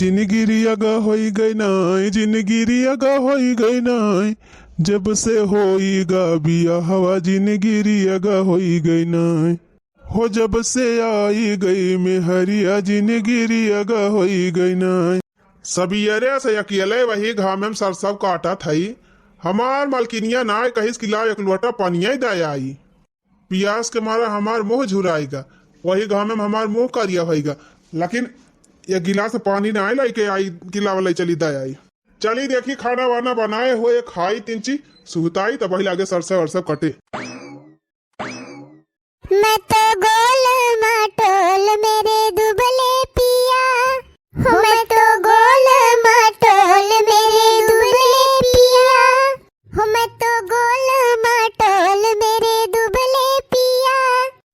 जिनगिरी अगा होई गई नाय, जिनगिरी अगा होई गई नाय, जब से होईगा बिया हवा जिनगिरी अगा होई गई नाय, हो जब से आई गई में हरिया जिनगिरी अगा होई गई नाय। सबियरे से अकेले वही घाम में सरसब काटा थई, हमार मालकिनिया नाय कहिस किला एक लोटा पानिया दे आई, पियास के मारा हमार मुंह झुराएगा, वही घाम में हमार मुंह करिया होगा, लेकिन ये गिलास पानी ना आई लेके आई गिला वाला चली दे आई। चली देखी खाना वाना बनाए हुए खाई तिंची सुताई तब वही लागे सरसब वरसब कटे। मैं तो गोल मटोल मेरे दुबले पिया, मैं तो गोल मटोल मेरे दुबले पिया, मैं तो गोल मटोल मेरे दुबले पिया,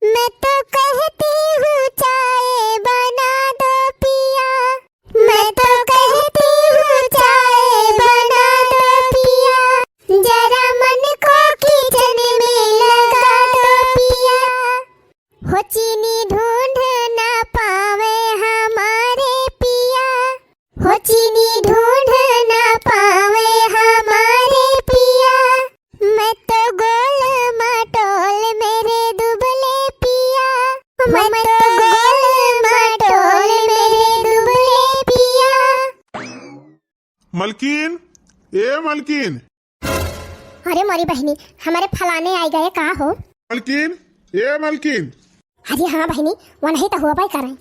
मैं तो कहती हूँ चाय बना दो पिया, मैं तो कहती हूँ चाय बना दो पिया, जरा मन को किचन में लगा दो पिया, हो चीनी ढूंढ ना पावे हमारे पिया, हो चीनी ढूंढ ना पावे हमारे पिया, मैं तो गोल मटोल मेरे दुबले पिया, मैं तो गोल मटोल मेरे दुबले पिया। मलकिन, ए मलकिन, अरे मोरी बहनी हमारे फलाने आई गए का हो? मलकिन, ए मलकिन, अरे हाँ बहनी वो नहीं तो हुआ भाई करें।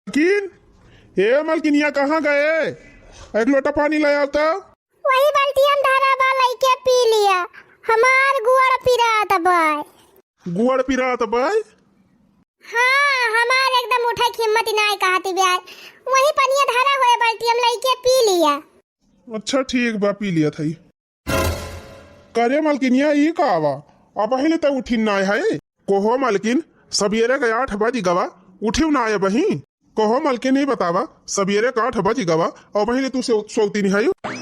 मलकिन, ए मलकिनिया कहाँ गए? एक लोटा पानी ले आओ तो। वही बाल्टी हम धारा बा लेके पी लिया, हमार गुड़ पिरा तबाय। गुड़ पिरा तबाय? हाँ हमार एकदम उठे की हिम्मत नहीं कहती ब्याय, वही पनिया धारा हुए बाल्टी हम लेके पी लिया। अच्छा ठीक बा पी लिया थई। करे मलकिनिया ई का आवा अब पहले तो उठी ना है, कोहो मलकिन सबेरे के 8 बज गवा उठी ना आए बही, कोहो मलकिन नहीं बतावा सबेरे के 8 बज गवा और पहले तू सोती नहीं है,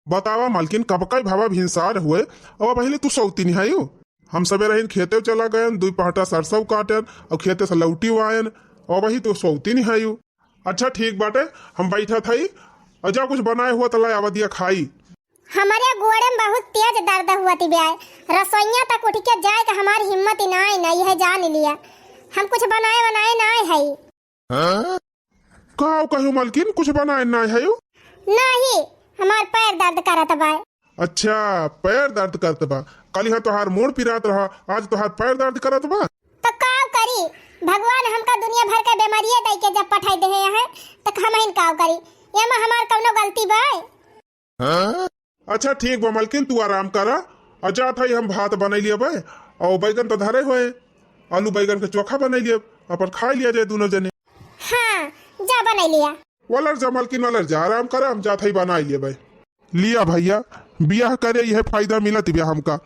बतावा मलकिन कब का भावा भिनसार हुए और पहले तू सोती नहीं है। हम सबेरे खेते चला गए 2 पहाटा सरसों काटन और खेते से लौटी आयन और वही तो सोती नहीं है। अच्छा ठीक बाटे हम बैठा थई और जा कुछ बनाए हुआ तला आवा दिया खाई। हमारे गोड़े में बहुत तेज दर्द हुआ थी ब्याय, रसोइया तक उठ के जाए का हमारी हिम्मत ही नहीं है, जान लिया हम कुछ बनाए नहीं है। का कहूँ मलकिन कुछ बनाए नहीं है? नहीं हमार पैर दर्द करत बा। अच्छा पैर दर्द करत बा, कल यहाँ तोहार मोड़ पिरात रहा आज तोहार पैर दर्द करत बा। तो का करी, भगवान हमका दुनिया भर के बीमारियां दे के जब पठाई दे हैं तो हम इन का करी, ये में हमार कौनो गलती बा? अच्छा ठीक बा मलकिन तू आराम करा और जा था हम भात बना लिए बे और बैगन तो धरे हुए आलू बैगन के चोखा बना लिए अपन खा लिया जाए दोनों जने। हाँ जा बना लिया। वलर जा मलकिन वलर जा आराम करा हम जा था बना लिए बे लिया भैया बियाह करे यह फायदा मिलत बिया हमका।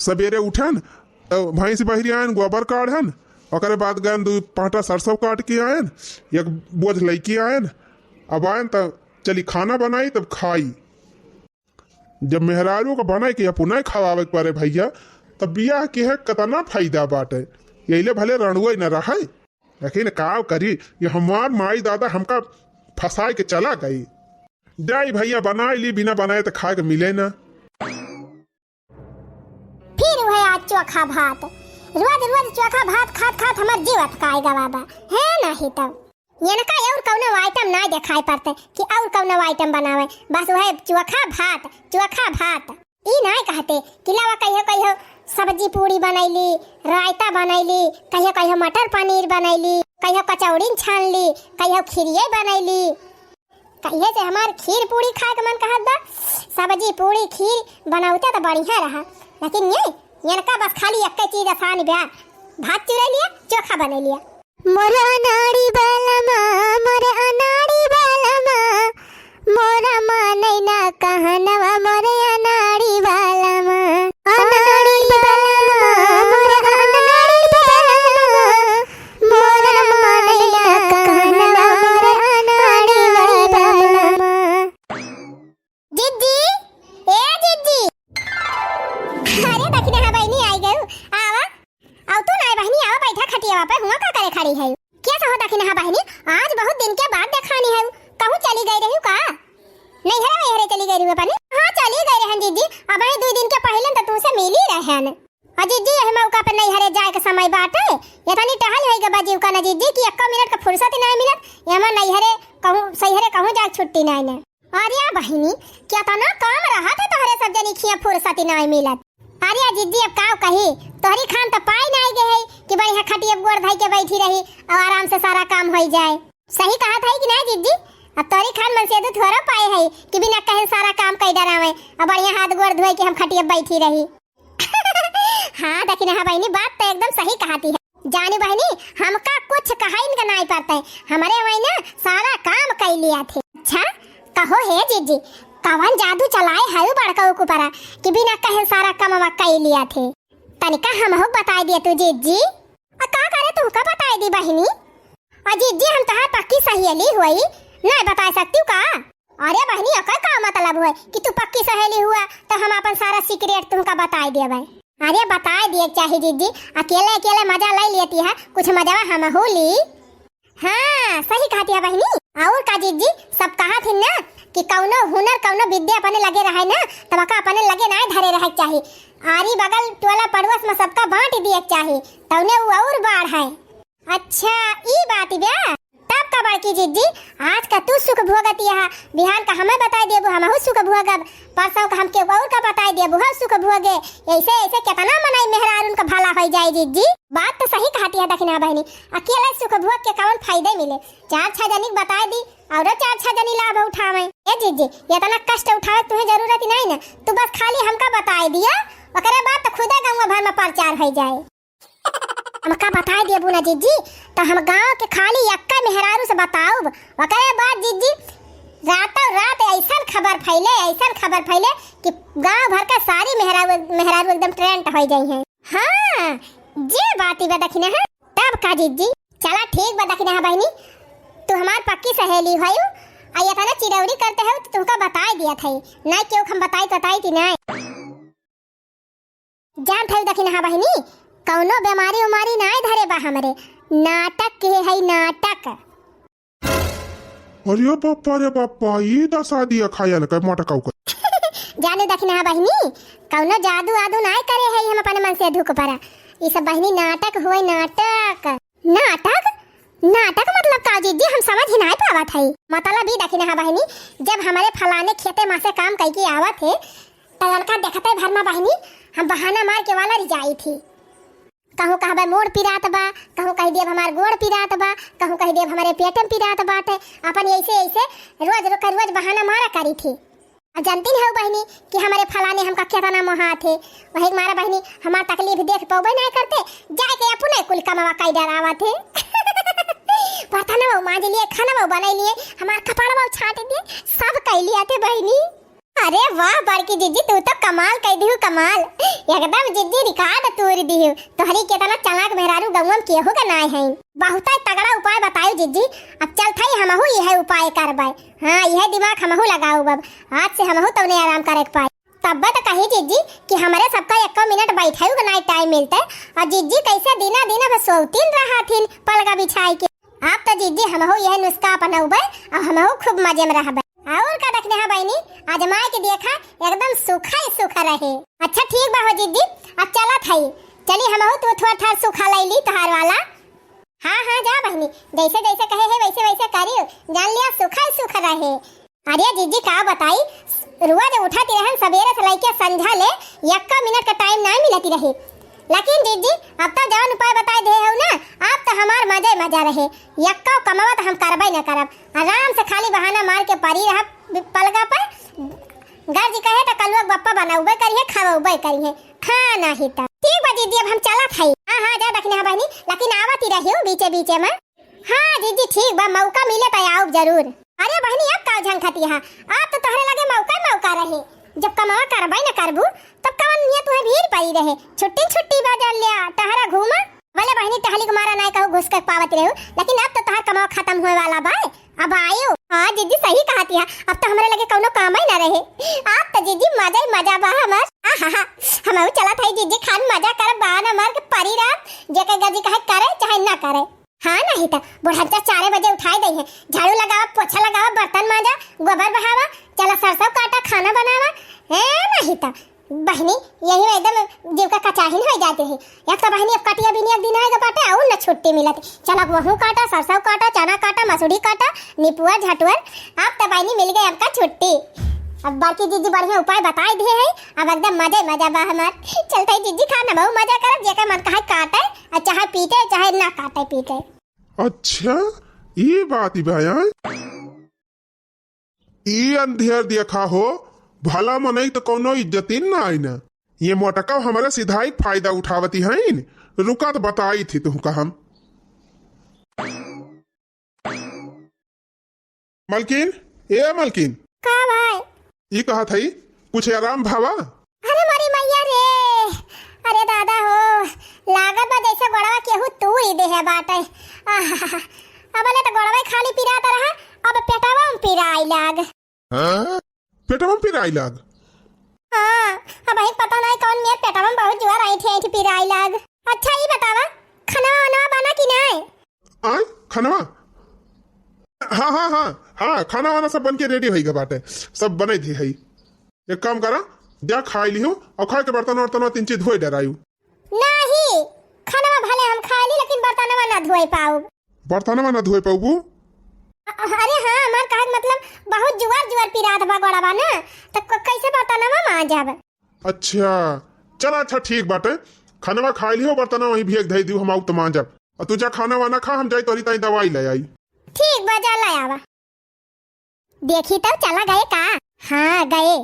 सवेरे उठन तो भैंस बहरी आयन गोबर काढ़न और बाद गए 2 पहाटा सरसों काट के आयन, एक बोझ लैकी आयन, अब आयन तब चली खाना बनाई तब खाई। जब मेहरारू को बनाए के पुनः खवावे पड़े भैया तब बियाह के है कतना फायदा बाटे, यही भले रणुआ न रहा, लेकिन का करी ये हमार माई दादा हमका फंसाए के चला गई। जाई भैया बनाए ली बिना बनाए तो खाए के मिले ना। फिर वह आज चोखा भात, रोज रोज चोखा भात खात खात हमार जीव अटकाएगा बाबा है नहीं तब ये ना का और कौनो आइटम ना दिखाई पड़ते कि और कौनो आइटम बनावे, बस वह चोखा भात ई नहीं कहते कि लावा कहियो सब्जी पूरी बनैली, रायता बनैली, कहियो मटर पनीर बनैली, कहियो कचौड़ी छान ली, कहियो खीरिये बनैली, कहिए से हमार खीर पूरी खाए के मन कहत बा। सब्जी पूरी खीर बनाउते तो बढ़िया रहा, लेकिन ये का बस खाली एक चीज आसान बा, भात चुरा लिया चोखा बना लिया। मोर अनाड़ी बालमा मोर अनाड़ी बालमा मोरा मानै ना कहनवा मोर अनाड़ी बालमा अनाड़ी बालमा मोर अनाड़ी बालमा मोरा मानै ना कहनवा मोर अनाड़ी बालमा। जिज्जी ए जिज्जी, अरे दक्षिण हा बहनी आई गयो, आवा आउ तो ना बहनी आवा बैठा खटिया पे हुआ का करे खड़ी है। क्या तो होता कि ना बहनी, आज बहुत दिन के बाद देखानी है। कहूँ चली गई रही का? नहीं हरे चली गई रही अपने? हाँ चली गई रहन जीजी, अब 2 दिन के पहले तो तुमसे मिल ही रहन। जीजी यह मौका पर नहीं हरे जाए के समय बाटे, ये तनी टहल होई के बाजी का ना जीजी कि 1 मिनट का फुर्सत नहीं मिलत, यहां नहीं हरे कहूँ सही हरे कहूँ जाए छुट्टी नहीं ने। अरे बहनी क्या तना काम रहा था तोहरे सब जनी खिया फुर्सत नहीं मिलत। अरे जीजी अब का कही, तोहरी खान तो पाई नहीं गए कि बढ़िया खटिया गोड़ धाई के बैठी रही और आराम से सारा काम हो जाए। सही कहा था कि नहीं जीजी? अब तोरी खान मन से तो थोड़ा पाए है कि बिना कहे सारा काम कई डरावे और बढ़िया हाथ गोड़ धोए के हम खटिया बैठी रही। हाँ देखी ना बहनी, बात तो एकदम सही कहती है। जानी बहनी हमका कुछ कहा इनका नहीं पड़ता है, हमारे वही ना सारा काम कर लिया थे। अच्छा कहो है जीजी, कवन जादू चलाए है बड़का को परा कि बिना कहे सारा काम कर लिया थे? तनिका हम हो बता दिए तू जीजी। का करे तू का बता दी बहनी? जीजी हम तहार पक्की सहेली हुई, नहीं बता सकती का? अरे बहनी अकर का मतलब है कि तू पक्की सहेली हुआ तो हम अपन सारा सीक्रेट तुमका बता देबे। अरे बता दिए चाहे जीजी, अकेले अकेले मजा ले लेती है, कुछ मजा हम हो ली। हाँ सही कहती है बहनी। और का जीजी सब कहा थी ना कि कौनो हुनर कौनो विद्या अपने लगे रहे ना, तबका अपने लगे ना धरे रहे चाहिए। आरी बगल टोला पड़ोस में सबका बांट दिए चाहिए, तौने वो और बाढ़ है। अच्छा ई बात बे तब का बड़की जीजी, आज का तू सुख भोगती है, बिहान का हमें बता देबो हम सुख भोगब, परसों का हमके और का बता देबो हम सुख भोगे। ऐसे ऐसे कितना मनाई मेहरार उनका भला हो जाए जीजी। बात तो सही कहती है दखना बहनी, अकेले सुख भोग के कौन फायदे मिले, 4-6 जनी बता दी और 4-6 जनी लाभ उठावे। ए जीजी इतना कष्ट उठावे तुम्हें जरूरत नहीं ना, तू बस खाली हमका बता दिया, ओकरे बाद तो खुदे गांव भर में प्रचार हो जाए। हमका बता दिए बुना जीजी तो हम गांव के खाली यक्का मेहरारू से बताऊब, ओकरे बाद जीजी रातों रात ऐसा खबर फैले कि गांव भर का सारी मेहरारू एकदम ट्रेंड हो गई है। हाँ जे बात बा दखिना है तब का जीजी। चला ठीक बा दखिना है बहनी, तू हमार पक्की सहेली हो आ ये तना चिरौरी करते हो तो तुमका बता दिया था, नहीं क्यों हम बताई कि नहीं जान थे दखिना है बहनी, कौनो बीमारी उमारी नहीं धरे बा हमरे, नाटक के है नाटक। अरे बापा ये दसा दिया खाया का मोटा काऊ का। जाने दखना है बहनी, कौनो जादू आदू नहीं करे है हम अपने मन से धुक पड़ा, ये सब बहनी नाटक हुए। नाटक मतलब का जीजी हम समझ ही नहीं पावा था। मतलब ही दखना है बहनी, जब हमारे फलाने खेते में से काम कई की आवत है तो उनका देखते भर में बहनी हम बहाना मार के वाला रिजाई थी। कहूँ कहबे मोड़ पिरात बा, कहूँ कह देव हमार गोड़ पिरात बा, कहूँ कह देव हमारे पेटम पिरात बाटे, अपन ऐसे रोज बहाना मारा करी थी। अब जानती है बहनी कि हमारे फलाने हमका कितना मोहा थे, वही मारा बहनी हमार तकलीफ देख पावे नहीं करते, जाके अपने कुल कमावा कई डरावा थे। बर्तन वो मांज लिए, खाना वो बना लिए, हमार कपड़ा वो छाट दिए, सब कह लिया थे बहनी। अरे वाह बड़की जीजी तू तो कमाल कह दी, कमाल एकदम जीजी रिकॉर्ड तोड़ दी। तोहरी कितना चालाक मेहरारू गौम के होगा ना है, बहुत तगड़ा उपाय बताओ जीजी। अब चल थई हमहु यह उपाय करबे। हां यह दिमाग हमहु लगाओ, अब आज से हमहु तौने आराम करे के पाए। तब तो कही जीजी कि हमारे सबका 1 मिनट बैठाऊ के नहीं टाइम मिलते, और जीजी कैसे दिना बस सोतीन रहा थी पलगा बिछाई के। आप तो जीजी हमहु यह नुस्खा अपनाऊबे और हमहु खूब मजे में रहबे। और का रखने है बहनी, आजमाए के देखा एकदम सूखा रहे। अच्छा ठीक बा हो जीजी, अब चला थई चली हमहु तो थोड़ा सूखा ले ली तोहार वाला। हाँ जा बहनी, जैसे जैसे कहे है वैसे करियो, जान लिया सूखा रहे। अरे जीजी का बताई, रोज उठाती रहन सवेरे से लेके संझा ले 1 मिनट का टाइम नहीं मिलती रही, लेकिन जीजी अब तो जौन उपाय बताए दे हो ना, अब तो हमार मजा रहे। यक्का कमावा तो हम करबे न करब, आराम से खाली बहाना मार के परी रह पलगा पर। घर जी कहे तो कलुआ बप्पा बनाऊबे करिए, खाऊबे करिए, खाना ही तब। ठीक बा दीदी अब हम चला थई। हाँ जा रखने है बहनी, लेकिन आवत ही रहियो बीचे में। हाँ दीदी ठीक बा, मौका मिले तो आओ जरूर। अरे बहनी अब का झंखती है, अब तो तोहरे लगे मौका रहे, जब कमावा करबे न करबू तब कवन नियत तुम्हें भीड़ पड़ी रहे, छुट्टी बाजार लिया टहरा घूमा। भले बहनी टहली को मारा नहीं कहू घुस कर पावत रहो, लेकिन अब तो तोहर कमावा खत्म हुए वाला बा, अब आयो। हाँ दीदी सही कहती है, अब तो हमारे लगे कौनो काम ही ना रहे, अब तो दीदी मजा बा हमार। हम चला था दीदी खान मजा कर बहाना मार के परी रात, जेके गजी कहे करे चाहे ना करे। हाँ नहीं तो बुढ़ा 4 बजे उठाई दई है, झाड़ू लगावा, पोछा लगावा, बर्तन मांजा, गोबर बहावा, चला सरसों काटा, खाना बनावा है नहीं तो बहनी यही में एकदम जीव का कचाहिन हो जाते है। एक तो बहनी अब कटिया भी नहीं एक दिन आएगा बाटे और न छुट्टी मिलती, चला गेहूं काटा, सरसों काटा, चना काटा, मसूरी काटा, निपुआ झटुअर, अब तो बहनी मिल गई आपका छुट्टी। अब बाकी जीजी बढ़िया उपाय बताई दे है, अब एकदम मजा बा हमार। चलते जीजी खाना बहुत मजा करब, जेका मन कहे काटे और चाहे पीटे चाहे ना काटे पीटे। अच्छा ये बात ही भाया, ये अंधेर देखा हो भला मनई तो कोनो इज्जतीन ना आई ना, ये मोटका हमारा सीधा ही फायदा उठावती है। रुका तो बताई थी तुमका हम। मलकिन ए मलकिन, का भाई ये कहा थी कुछ आराम भावा। अरे मारी मैया रे, अरे दादा हो लागत बा जैसे गोड़वा केहू तू ही दे है बाटे। अब ले तो गोड़वा खाली पिराता रहा, अब पेटवा में पिराई लाग। पेटवा में पिराई लाग? हाँ अब ही पता नहीं कौन मेरे पेटवा में बहुत जोर आई थी पिराई लाग। अच्छा ये बतावा खाना वाना बना कि नहीं? आय खाना, हाँ हाँ हाँ हाँ खाना वाना सब बन के रेडी होई बाटे, सब बने थी है। एक काम करा जा खाई लियो और खाए के बर्तन वर्तन 3 चीज धोई डरायू। नहीं खाना भले हम खा ली लेकिन बर्तनवा ना धोई पाऊ। बर्तनवा ना धोई पाऊ? अरे हाँ हमार कहे मतलब बहुत जुआर पिरात बा गोड़वा ना, तो कैसे बर्तनवा मांजब? अच्छा चल अच्छा ठीक बाटे, खाना खा लियो बर्तन वहीं भेज दे दियो, हम आउ तो मांजब और तू जा खाना वाना खा, हम जाई तोरी ताई दवाई ले आई। ठीक बा जा ले आवा। देखी तो चला गए का? हाँ गए।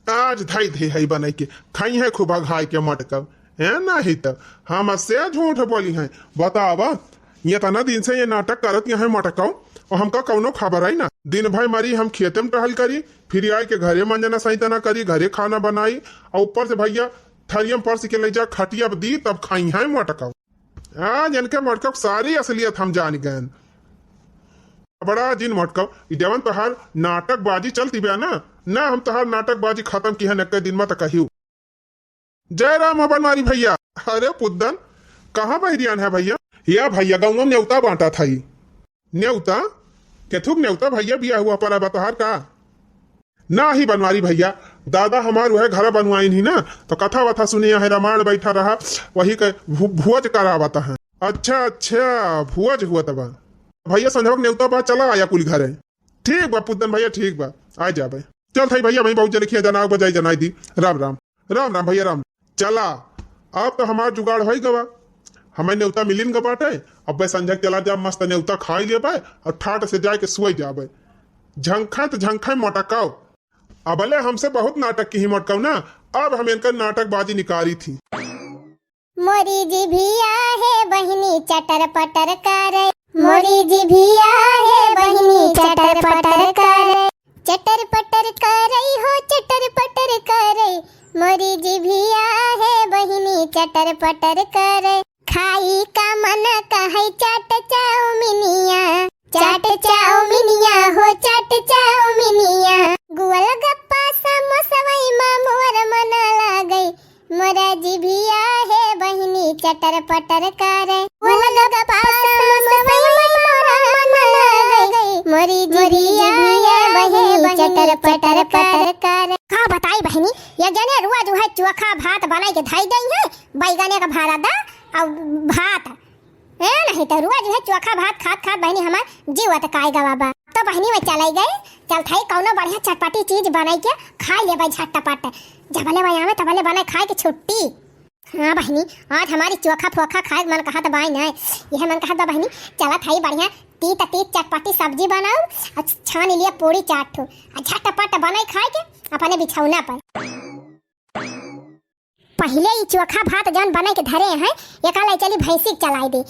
आज धाई थे है बने के खाई है खूब घाई के मटकब है नहीं तो हम से झूठ बोली है। बतावा ये तना दिन से ये नाटक करत यहाँ मटकाओ और हमका कौनो खबर आई ना। दिन भाई मरी हम खेते में टहल करी, फिर आए के घरे मंजना सही तना करी, घरे खाना बनाई और ऊपर से भैया थरिया में पर्स के ले जा खटिया दी तब खाई है मटकाओ। आज इनके मटकाओ सारी असलियत हम जान गए। बड़ा जिन मटकाओ जवन तोहार नाटक बाजी चलती बया ना हम तोहार नाटक बाजी खत्म की है न दिन में तो कहियो। जय राम हबन मारी भैया। अरे पुद्दन कहाँ बहरियान है भैया? या भैया गाँव में न्योता बांटा था। न्योता केथुक न्योता भैया बिया हुआ पर बतहार का ना ही बनवारी भैया, दादा हमार वह घर बनवाई नहीं ना तो कथा वथा सुनिया है, रामायण बैठा रहा वही के भुवज करावाता है। अच्छा अच्छा भुवज हुआ तब भैया संजोग न्योता बा चला आया कुल घर है। ठीक बा पुद्दन भैया ठीक बा आ जा भाई। चल थाई भैया मैं बहुत जल्दी खिया जना बजाई जनाई दी। राम राम राम राम भैया राम। चला अब तो हमार जुगाड़ हो गवा, हमें न्योता मिलिन गबाटे। अब भाई संजय चला जा मस्त न्योता खाई ले पाए और ठाट से जाके सुई जाबे। झंखा तो झंखा मटकाओ, अबले हमसे बहुत नाटक की ही मटकाओ ना, अब हम इनका नाटक बाजी निकाली थी। मोरी जी भी आहे बहिनी चटर पटर करे, मोरी जी भी आहे बहिनी चटर पटर करे, चटर पटर करई हो चटर पटर करई, मोरी जी भी आहे बहिनी चटर पटर करे। खाई का मन कहे चाट चाउमिनिया, चाट चाउमिनिया हो चाट चाउमिनिया, गुअल गप्पा समोसवई में मोर मन लागई, मोरा जी भी आहे बहिनी चटर पटर करे, गुअल गप्पा समोसवई में मोर मन लागई, मोरी जी भी आहे बहिनी चटर पटर करे। का बताई बहिनी ये जने रुआ जो है चोखा भात बनाई के धाई गई है, बैगने का भारा दा और भात है नहीं तो रुआ जो है चोखा भात खात खात बहनी हमार जीव तकाई गवा। तो बहनी में चलाई गई, चल थाई कौनो बढ़िया चटपटी चीज बनाई के खाई ले भाई झटपट, जबले वही आवे तबले बनाई खाए के छुट्टी। हाँ बहनी आज हमारी चोखा फोखा खाए मन कहा तो बाई नहीं, यह मन कहा तो बहनी चला थाई बढ़िया तीत चटपटी सब्जी बनाओ और छान लिया पूरी चाट ठो झटपट बनाई खाए के अपने बिछौना पर। पहले ही चोखा भात जन बने के धरे हैं एक लाई चली भैंसी चलाई दे।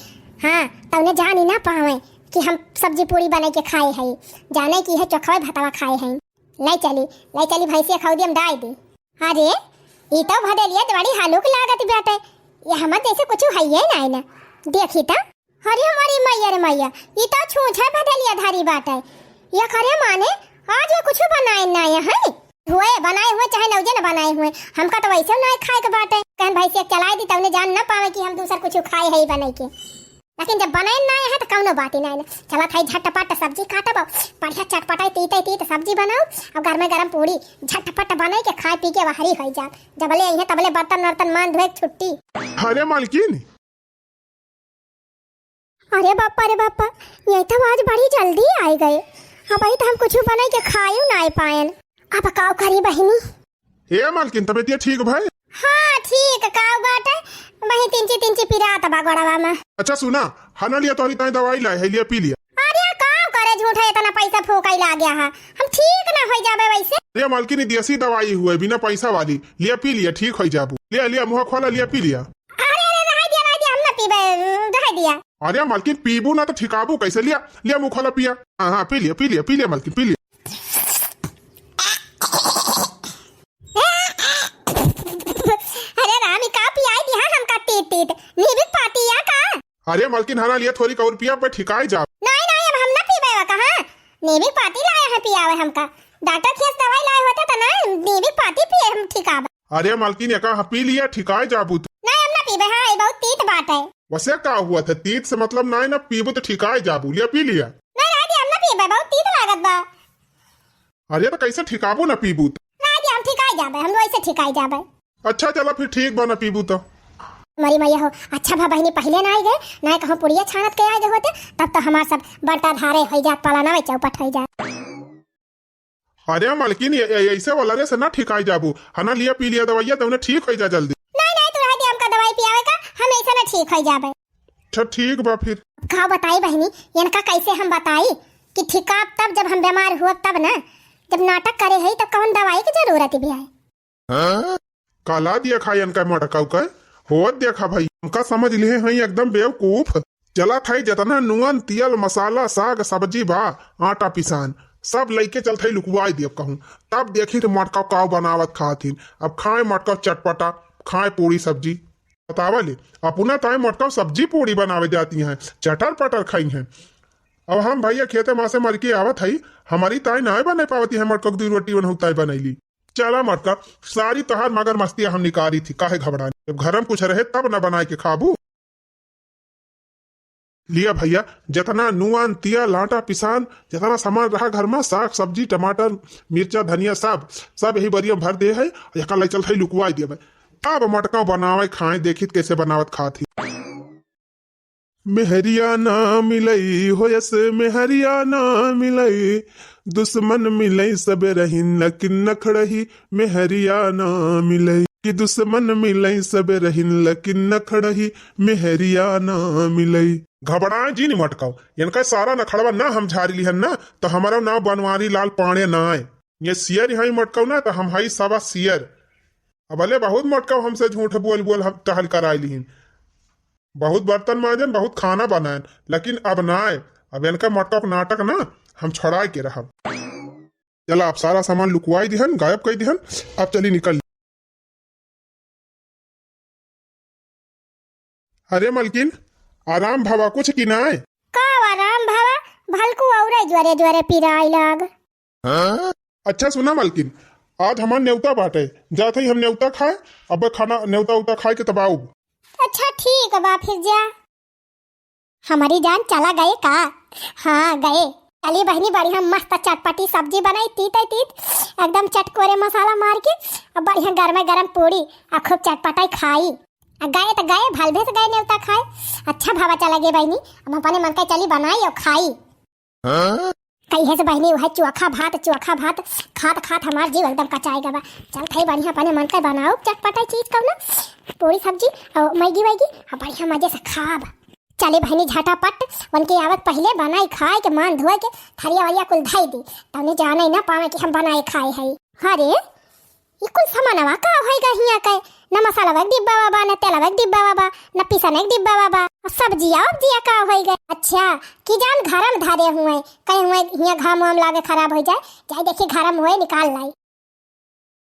हाँ तब उन्हें जान ही ना पावे कि हम सब्जी पूरी बना के खाए हैं, जाने की है चोखा भातवा खाए हैं। लाई चली भैंसी खाऊ हम डाई दे। अरे ये तो भदेलिए बड़ी हालुक लागत बेटे, ये हम जैसे कुछ है ही ना देखी तो। अरे हमारी मैया रे मैया ये तो छूछ है भदेलिया धारी बात है, ये करे माने आज ये कुछ बनाए ना है हुए बनाए हुए चाहे नौजे न बनाए हुए, हमका तो वैसे ना खाए के बाटे। कहन भैंसी चलाई दी तब जान न पावे कि हम दूसर कुछ खाए है बने के। लेकिन जब बनाए ना है तो कौनो बात ही नहीं। चला थाई झटपट सब्जी काटब, बढ़िया चटपटाई तीते तीत सब्जी बनाओ और गरमे गरम पूरी झटपट बनाई के खाए पी के बाहरी हो जा। जबले यही तबले बर्तन वर्तन मान धोए छुट्टी। अरे मालकिन, अरे बापा ये तो आज बड़ी जल्दी आ गए। अब ही तो हम कुछ बनाई के खायू ना पाएन। अब काव करी बहिनी? ए मालकिन, तबियत ठीक भाई? हाँ ठीक काव बाटे, वही तिंची पिरात बा गड़वा में। अच्छा सुना, हना लिया तोरी ताई दवाई लाए है, लिया पी लिया। अरे काव करे झूठा इतना पैसा फूकाई ला गया है, हम ठीक ना हो जाबे वैसे। अरे मालकिन, देसी दवाई हुए बिना पैसा वाली, लिया पी लिया ठीक हो जाबू। लिया मुँह खोला, लिया पी लिया। अरे रह दिया हम ना पीबे, रह दिया। अरे मालकिन पीबू ना तो ठिकाबू कैसे? लिया मुँह खोला पिया। हाँ पी लिया मालकिन पी लिया। अरे रामी का पियाई दिया हमका तीत नीबिक पाती या का? अरे मालकिन हना लिया थोड़ी कौर पिया पे ठिकाई जा। नहीं अब हम ना पीबे वा कहां? नीबिक पाती लाया है पियावे हमका। डॉक्टर खेस दवाई लाए होते तो ना नीबिक पाती पिए हम ठिकाबे। अरे मालकिन का पी लिया ठिकाई जाबू तू। नहीं हम ना पीबे, हां ये बहुत तीत बात है। वैसे का हुआ था? तीत से मतलब नहीं ना पीबू तो ठिकाई जाबू। लिया पी लिया। नहीं राजी हम ना पीबे, बहुत तीत लागत बा। अरे तो कैसे ठिकाबू ना पीबू तो? राजी हम ठिकाई जाबे, हम वैसे ठिकाई जाबे। अच्छा चला फिर ठीक बना पीबू तो। मरी मैया हो, अच्छा भा बहनी पहले ना आई गए ना कहो पुड़िया छानत के आए गए होते तब तो हमार सब बंटा धारे हो जात, पालाना में चौपट हो जात। अरे मालकिन ऐसे वाला रे से ना ठिकाई जाबू। हना लिया पी लिया दवाइया तो उन्हें ठीक हो जा जल्दी। नहीं तू रह दे, हमका दवाई पियावे का हम ऐसे ना ठीक हो जाबे। अच्छा ठीक बा फिर। का बताई बहनी इनका कैसे हम बताई कि ठिका तब जब हम बीमार हुआ तब ना, जब नाटक करे है तो कौन दवाई की जरूरत भी है। काला दिया खाई इनका मटकाऊ का होत देखा भाई, हमका समझ लिए हैं एकदम बेवकूफ। चला थाई जितना नुअन तियल मसाला साग सब्जी बा आटा पिसान सब लेके चल थाई लुकवाई दिया कहूँ। तब देखी तो मटका काव बनावत खाथिन। अब खाए मटका चटपटा, खाए पूरी सब्जी। बतावा ले अपना ताई मटका सब्जी पूरी बनावे जाती हैं, चटर पटर खाई हैं। अब हम भैया खेते माँ से मर के आवत है, हमारी ताई ना बना पावती है मटका की रोटी बनहुताई बनैली। चला मटका सारी तोहार मगर मस्तियां हम निकाली थी, काहे घबरानी? जब घर में कुछ रहे तब न बनाए के खाबू। लिया भैया जितना नुआन तिया लाटा पिसान जितना सामान रहा घर में, साग सब्जी टमाटर मिर्चा धनिया सब यही बरिया भर दे है। कल चल थी लुकवाई दिया भाई। अब मटका बनावे खाए देखी कैसे बनावत खाती। मेहरिया ना मिलई होयस मेहरिया ना मिलई, दुश्मन मिलई सब रहीन लकिन नखड़ही। मेहरिया ना मिलई कि दुश्मन मिलई सब रहीन लकिन नखड़ही। मेहरिया ना मिलई। घबराए जी नहीं मटकाओ, इनका सारा नखड़वा ना हम झारी लिहन ना तो हमारा नाम बनवारी लाल पाणे ना आए। ये सियर यहाँ मटकाओ ना तो हम हाई सवा सियर। अब अले बहुत मटकाओ हमसे झूठ बोल हम टहल कर आई लिहिन। बहुत बर्तन मांजन बहुत खाना बनाए लेकिन अब ना आए। अब इनका मटका नाटक ना हम छड़ाए के रहा। चला आप सारा सामान लुकवाई दिहन, गायब कर दिहन। अब चली निकल। अरे मलकिन आराम भावा कुछ की ना है का आराम भावा भलकू औरे ज्वरे ज्वरे पिराई लाग। अच्छा सुना मलकिन, आज हमार न्योता बाटे जाते ही हम न्योता खाए। अब खाना न्योता उता खाए के तब आऊ। अच्छा ठीक बा फिर जा। हमारी जान चला गए का? हाँ गए। चली बहनी बढ़िया मस्त चटपटी सब्जी बनाई तीत एकदम चटकोरे मसाला मार के अब बढ़िया गरम गरम पूरी और खूब चटपटाई खाई। गए तो गए भल भेस गए न्योता खाए। अच्छा भावा चला गए बहनी, अब अपने मन का चली बनाई और खाई। कही से बहनी वह चोखा भात खात हमार जीव एकदम कचाई गवा। चल खाई बढ़िया अपने मन का बनाओ चटपटाई चीज कब ना पूरी सब्जी और मैगी वैगी और बढ़िया मजे से खाब। चले बहनी झटापट उनकी आवत पहले बनाई खाए के मान धोए के थरिया वरिया कुल धाई दी तब जाने ना पावे कि हम बनाए खाए है। अरे ये कुल सामानवा का होएगा हिया के न मसाला वक डिब्बा बाबा न तेल वक डिब्बा बाबा न पिसन एक डिब्बा बाबा सब्जिया उब्जिया का होएगा। अच्छा कि जान घरम धारे हुए कहीं हुए हिया घाम वाम लागे खराब हो जाए देखी घरम हुए निकाल लाई।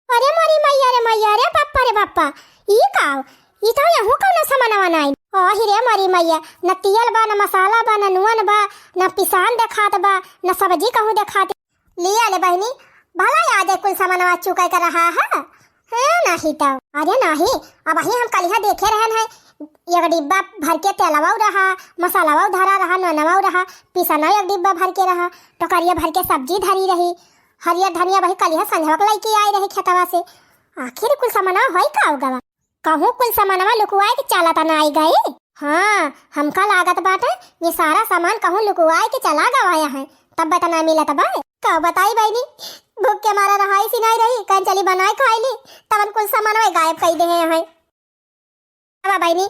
अरे मोरी मैया रे बाप्पा ई काव ई तो यहू का न सामानवा नाई। ओही रे मोरी मैया न तियल बा न मसाला बा न नुअन बा न पिसान देखात बा न सब्जी कहूं देखात। लिया ले बहनी भला याद है कुल सामानवा चुकाई कर रहा है नहीं तो। अरे नहीं अब ही हम कलिया देखे रहन है एक डिब्बा भर के तेलवा रहा, मसालावा धरा रहा, ननवा रहा, पिसना एक डिब्बा भर के रहा, टोकरिया भर के सब्जी धरी रही, हरियर धनिया वही कलिया संझवा के लेके आई रही खेतवा से। आखिर कुल सामानवा होई का होगा, कहूँ कुल सामानवा लुकुआए के चला ता ना आई गई। हाँ, हमका लागत बाटे ये सारा सामान कहूँ लुकुआए के चला गवाया है, तब बता ना मिला तब का बताई बहनी। भूख के मारा रहाई सी नहीं रही, कहीं चली बनाए खाई ली, तब कुल सामानवा गायब कर दे हैं। अब बहनी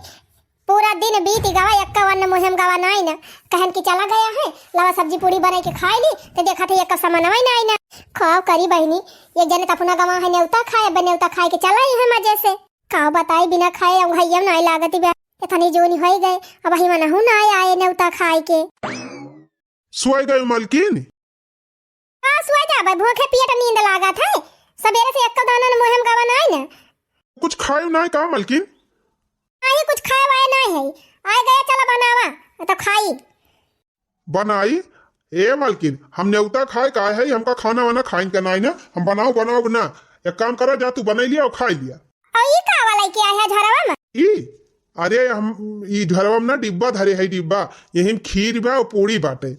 पूरा दिन बीत गवा, एक वन मुहिम गवा नहीं ना, कहन की चला गया है, लवा सब्जी पूरी बना के खाई ली तो देखा थे एक सामानवा ही नहीं ना। खाओ करी बहनी, एक जने अपना गवा है न्योता खाए, बन्योता खाए के चला ही है मजे से। का बताई बिना खाए भैया नहीं लागती बे, इतनी जोनी हो गए, अब ही मना हूं ना आए न्योता खाए के। सोई गए मालकिन? हाँ सोई जाबे, भूखे पेट नींद लागत है, सवेरे से एक दाना मुहिम गवा नहीं ना। कुछ खाए नहीं का मालकिन? नहीं कुछ खाए वाए नहीं है, आ गया चला बनावा तो खाई। बनाई ए मालकिन, हम न्योता खाए का है, हमका खाना वाना खाइन का नहीं ना, हम बनाओ बनाओ ना। एक काम करा, जा तू बना लिया और खा लिया। और ये का वाला क्या है झरवा में? अरे हम ई झरवा में ना डिब्बा धरे है, डिब्बा यही खीर बा और पूरी बाटे।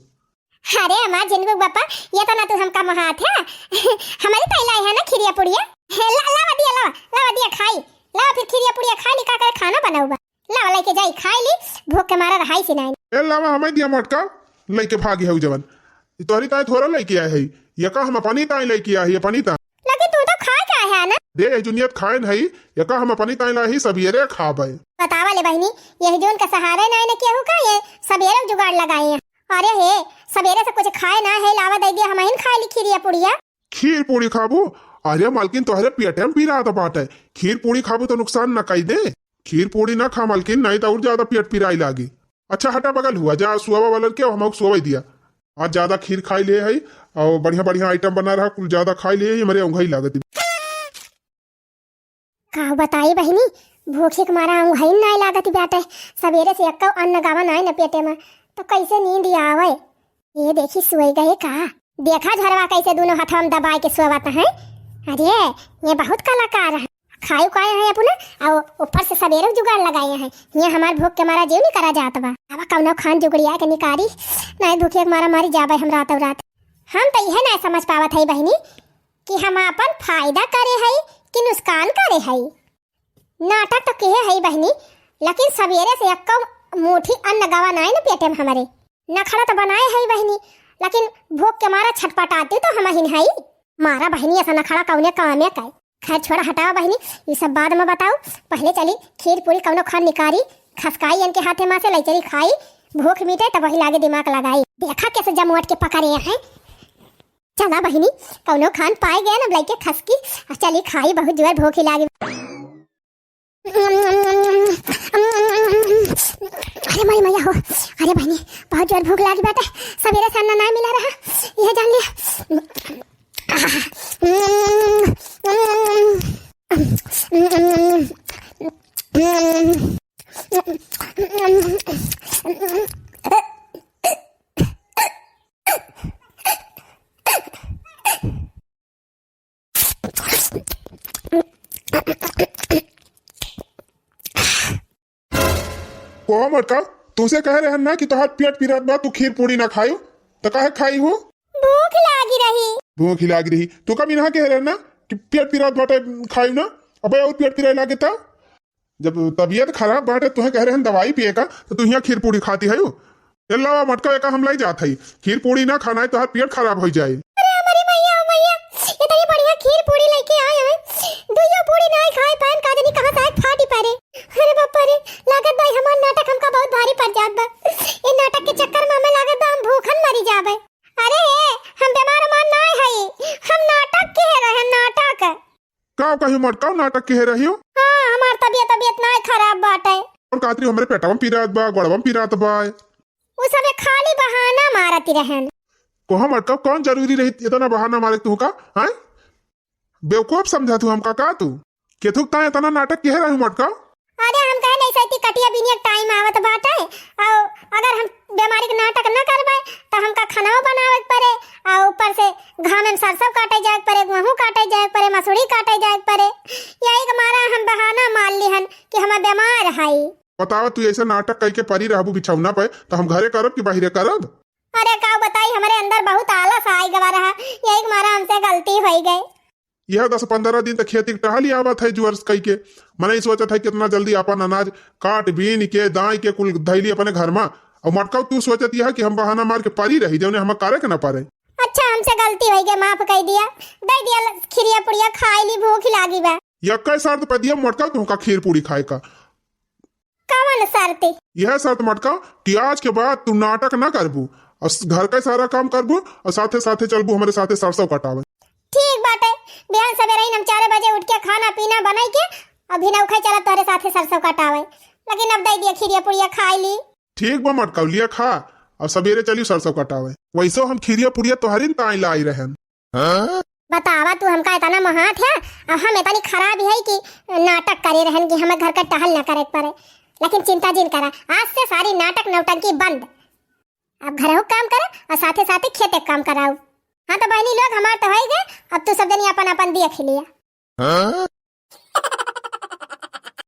अरे हमार जिनको बापा, ये तो ना तू हमका महात है हमारी तैला है ना खीरिया पुड़िया, लावा दिया लावा दिया खाई, लावा फिर खीरिया पुड़िया खा ली, का खाना बनाऊबा, लावा लेके जाई खाई ली, भूख के मारा रहाई सी नहीं। ए लावा हमें दिया मटका लेके भागी है जवन, तोहरी ताई थोड़ा लेके आए है, ये का हम अपनी ताई लेके आए है, अपनी ताई। लेकिन तू तो खा के आया है ना? दे जुनियत खाए नहीं, ये का हम अपनी ताई लाई सबेरे खाबे। बतावा ले बहनी, यही जोन का सहारे नहीं ने केहू का, ये सबेरे जुगाड़ लगाए हैं। अरे हे सबेरे से कुछ खाए ना है, लावा दे दिया, हम ही खा ली खीरिया पुड़िया। खीर पूरी खाबू? अरे मालकिन तोहरे पेटे में पीरा तो बात है, खीर पूरी खाबू तो नुकसान न कही दे। खीर पूरी ना खा मालकिन, नहीं तो और ज्यादा पेट पिराई लागी। अच्छा हटा बगल हुआ, जा सुबह वाला के हम सुबह दिया, आज ज्यादा खीर खाई ले है और बढ़िया बढ़िया आइटम बना रहा, कुल ज्यादा खाई ले है, मेरे उंगली लागत। का बताई बहनी, भूखे के मारा उंगली नहीं लागत बाटे, सवेरे से एक अन्न गावा नहीं न पेटे में, तो कैसे नींद आवे। ये देखी सोई गए का, देखा झरवा कैसे दोनों हाथों में दबाए के सोवत है। अरे ये बहुत कलाकार है, खाए खाए हैं अपना, और ऊपर से सवेरे जुगाड़ लगाए हैं। ये हमार भूख के मारा जीव नहीं करा जात बा, अब कौनो खान जुगड़िया के निकारी नहीं, भूखे के मारा मारी जाबे हम रात रात। हम तो यह नहीं समझ पावत है बहनी कि हम अपन फायदा करे है कि नुकसान करे है। नाटक तो कहे है बहनी, लेकिन सवेरे से एक मुट्ठी अन्न गवा नहीं न पेटे में हमारे, नखड़ा तो बनाए है बहनी, लेकिन भूख के मारा छटपटाते तो हम ही है। मारा बहनी ऐसा नखड़ा कौने काम है का। खैर छोड़ा हटाओ बहनी, ये सब बाद में बताओ, पहले चली खीर पूरी कौनो खान निकारी खसकाई इनके हाथे माँ से ले चली खाई, भूख मिटे तब वही लागे दिमाग लगाई, देखा कैसे जमवट के पकड़े हैं। चला बहनी कौनो खान पाए गया ना लेके खसकी, चली खाई, बहुत जोर भूख ही लागे। अरे मई मैया हो, अरे बहनी बहुत जोर भूख लगी बेटा, सवेरे से अन्न नहीं मिला रहा, यह जान लिया। को मटका तुमसे कह रहे हैं ना कि तोहार पेट पीरात बा, तू खीर पूरी ना खायो तो काहे खाई हो? भूख लागी रही। भूख ही लागी रही, तू कभी ना कह रहे ना कि पेट पीरात बाटे खाई ना, अबे और पेट पीराई लागे था। जब तबीयत खराब बाटे तुहे कह रहे हैं दवाई पिए का, तो तू यहाँ खीर पूरी खाती है। अल्लाह मटका का हम लाई जात है, खीर पूरी ना खाना है तो पेट खराब हो जाए। अरे हमारी मैया मैया, इतनी बढ़िया खीर पूरी लेके आए हैं, दुइयो पूरी नहीं खाए पान का जनी कहां से फाटी पड़े। अरे बापा रे, लागत भाई हमार नाटक हमका बहुत भारी पड़ जात बा, ये नाटक के चक्कर में हमें लागत बा हम भूखन मरी जाबे। अरे हम बीमार मान नहीं है, हम नाटक के रहे, नाटक का कहीं मटका नाटक के रही हो? हां हमार तबीयत नहीं खराब बाटे, और कातरी हमारे पेटवा में पीरात बा, गोड़वा में पीरात बा, उ सब खाली बहाना मारती रहन। कोहा मटका कौन जरूरी रही इतना बहाना मारे तू का? हैं बेवकूफ समझा तू हमका का? तू केथुक ता इतना नाटक के रही मटका? अरे हम कहे नहीं सही कटिया बिनिया टाइम आवत बाटे, और अगर हम बीमारी के नाटक न करबे तो हमका खाना बनावे पड़े, और ऊपर से घाम में सरसों काटे जाए पड़े, गेहूं काटे जाए पड़े, मसूरी काटे जाए पड़े, यही के मारा हम बहाना मान लिहन कि हम बीमार हई। बतावा तू ऐसा नाटक कई के परी रहबू बिछौना पे तो हम घरे करब कि बाहरे करब? अरे का बताई, हमारे अंदर बहुत आलस आई गवा रहा, यही मारा हमसे गलती हो गई। यह 10-15 दिन तक खेती टहली आवत है जुअर कई के। मैंने सोचत है कितना जल्दी अपन अनाज काट बीन के दाई के कुल धैली अपने घर में, और मटका तू सोचत यह कि हम बहाना मार के परी रही जौने हम करे के ना पारे। अच्छा हमसे गलती हो गई, माफ कर दिया, दे दिया खिरिया पुड़िया खाई ली, भूख लागी बा। यक्का शर्त पे दिया मटका तुमका खीर पूरी खाए का। कौन शर्त? यह शर्त मटका कि आज के बाद तू नाटक ना करबू और घर का सारा काम करबू और साथे साथे चलबू हमारे साथे सरसों कटावे। ठीक बात है, बिहान सवेरे ही हम 4 बजे उठ के खाना पीना बनाई के अभी नौखे चला तोरे साथे सरसों कटावे, लेकिन अब दे दिया खिरिया पुड़िया खाई ली। ठीक बा मटका लिया खा और सवेरे चली सरसों कटावे। वैसे हम खिरिया पुड़िया तोहरी ताई लाई रहन। बतावा तू हमका इतना महात है और हम इतनी खराब है कि नाटक करे रहन कि हमें घर का टहल न करे पड़े। लेकिन चिंता जिन करा, आज से सारी नाटक नौटंकी बंद। अब घर हो काम करा और साथे साथे खेते काम कराओ। हाँ तो बहनी लोग हमारे तो हो गए, अब तू सब जनी अपन अपन देख लिया।